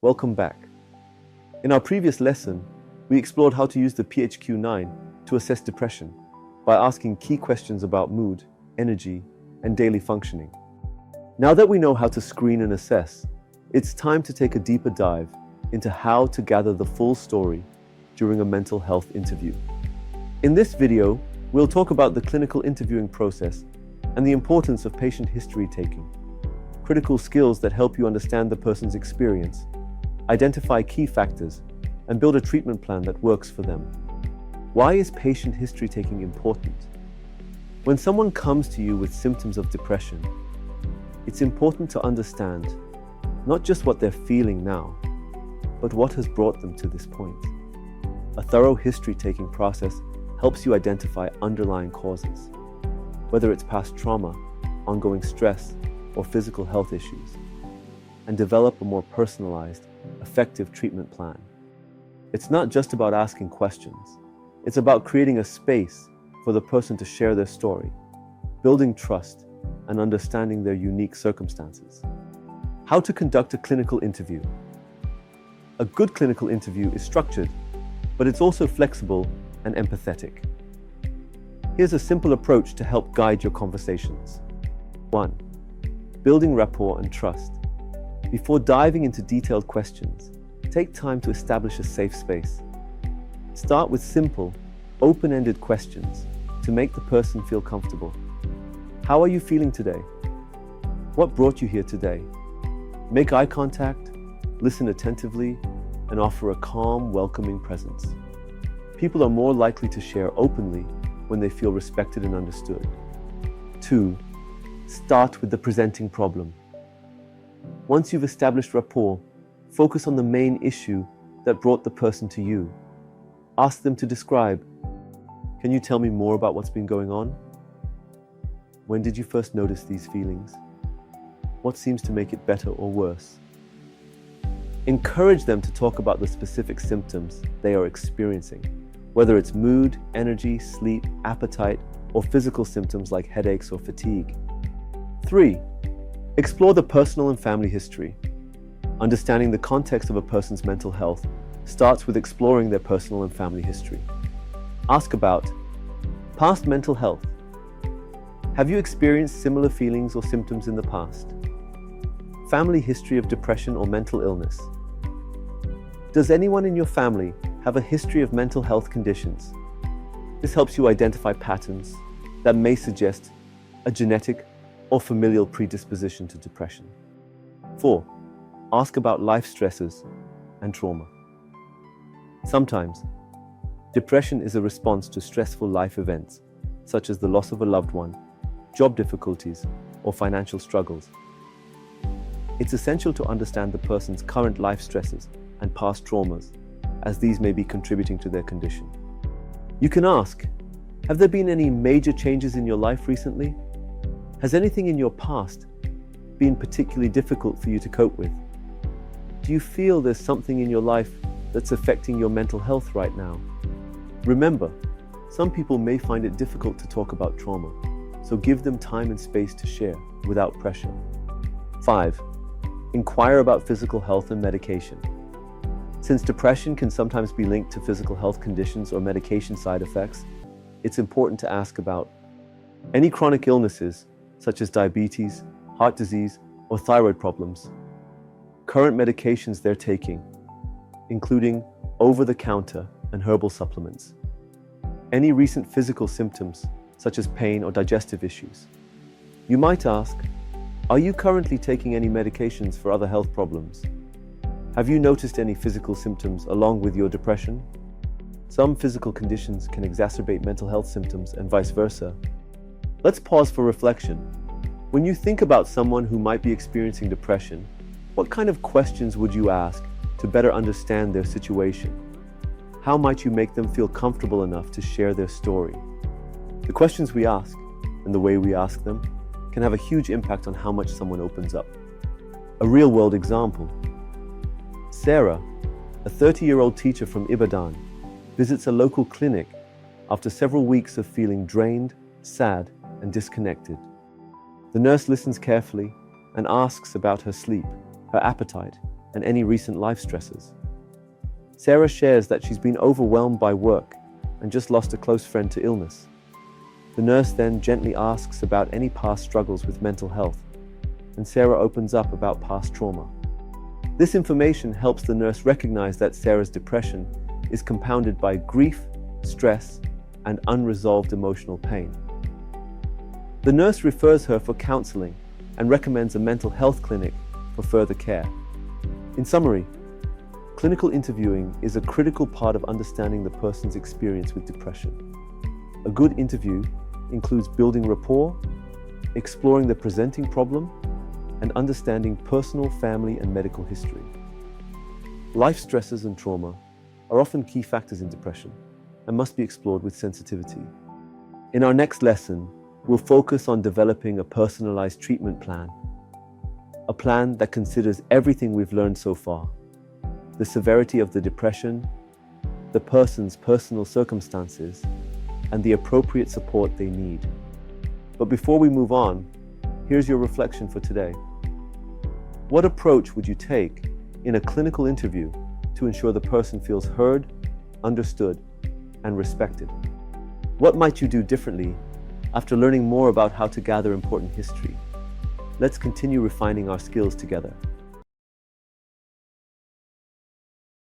Welcome back. In our previous lesson, we explored how to use the PHQ-9 to assess depression by asking key questions about mood, energy, and daily functioning. Now that we know how to screen and assess, it's time to take a deeper dive into how to gather the full story during a mental health interview. In this video, we'll talk about the clinical interviewing process and the importance of patient history taking, critical skills that help you understand the person's experience, identify key factors, and build a treatment plan that works for them. Why is patient history taking important? When someone comes to you with symptoms of depression, it's important to understand not just what they're feeling now, but what has brought them to this point. A thorough history-taking process helps you identify underlying causes, whether it's past trauma, ongoing stress, or physical health issues, and develop a more personalized, effective treatment plan. It's not just about asking questions. It's about creating a space for the person to share their story, building trust, and understanding their unique circumstances. How to conduct a clinical interview. A good clinical interview is structured, but it's also flexible and empathetic. Here's a simple approach to help guide your conversations. 1. Building rapport and trust. Before diving into detailed questions, take time to establish a safe space. Start with simple, open-ended questions to make the person feel comfortable. How are you feeling today? What brought you here today? Make eye contact, listen attentively, and offer a calm, welcoming presence. People are more likely to share openly when they feel respected and understood. 2. Start with the presenting problem. Once you've established rapport, focus on the main issue that brought the person to you. Ask them to describe. Can you tell me more about what's been going on? When did you first notice these feelings? What seems to make it better or worse? Encourage them to talk about the specific symptoms they are experiencing, whether it's mood, energy, sleep, appetite, or physical symptoms like headaches or fatigue. 3. Explore the personal and family history. Understanding the context of a person's mental health starts with exploring their personal and family history. Ask about past mental health. Have you experienced similar feelings or symptoms in the past? Family history of depression or mental illness. Does anyone in your family have a history of mental health conditions? This helps you identify patterns that may suggest a genetic or familial predisposition to depression. 4. Ask about life stresses and trauma. Sometimes, depression is a response to stressful life events, such as the loss of a loved one, job difficulties, or financial struggles. It's essential to understand the person's current life stresses and past traumas, as these may be contributing to their condition. You can ask, have there been any major changes in your life recently? Has anything in your past been particularly difficult for you to cope with? Do you feel there's something in your life that's affecting your mental health right now? Remember, some people may find it difficult to talk about trauma, so give them time and space to share without pressure. 5. Inquire about physical health and medication. Since depression can sometimes be linked to physical health conditions or medication side effects, it's important to ask about any chronic illnesses such as diabetes, heart disease, or thyroid problems, current medications they're taking, including over-the-counter and herbal supplements, any recent physical symptoms such as pain or digestive issues. You might ask, are you currently taking any medications for other health problems? Have you noticed any physical symptoms along with your depression? Some physical conditions can exacerbate mental health symptoms and vice versa. Let's pause for reflection. When you think about someone who might be experiencing depression, what kind of questions would you ask to better understand their situation? How might you make them feel comfortable enough to share their story? The questions we ask and the way we ask them can have a huge impact on how much someone opens up. A real-world example. Sarah, a 30-year-old teacher from Ibadan, visits a local clinic after several weeks of feeling drained, sad, and disconnected. The nurse listens carefully and asks about her sleep, her appetite, and any recent life stresses. Sarah shares that she's been overwhelmed by work and just lost a close friend to illness. The nurse then gently asks about any past struggles with mental health, and Sarah opens up about past trauma. This information helps the nurse recognize that Sarah's depression is compounded by grief, stress, and unresolved emotional pain. The nurse refers her for counseling and recommends a mental health clinic for further care. In summary, clinical interviewing is a critical part of understanding the person's experience with depression. A good interview includes building rapport, exploring the presenting problem, and understanding personal, family, and medical history. Life stresses and trauma are often key factors in depression and must be explored with sensitivity. In our next lesson, we'll focus on developing a personalized treatment plan, a plan that considers everything we've learned so far: the severity of the depression, the person's personal circumstances, and the appropriate support they need. But before we move on, here's your reflection for today. What approach would you take in a clinical interview to ensure the person feels heard, understood, and respected? What might you do differently after learning more about how to gather important history? Let's continue refining our skills together.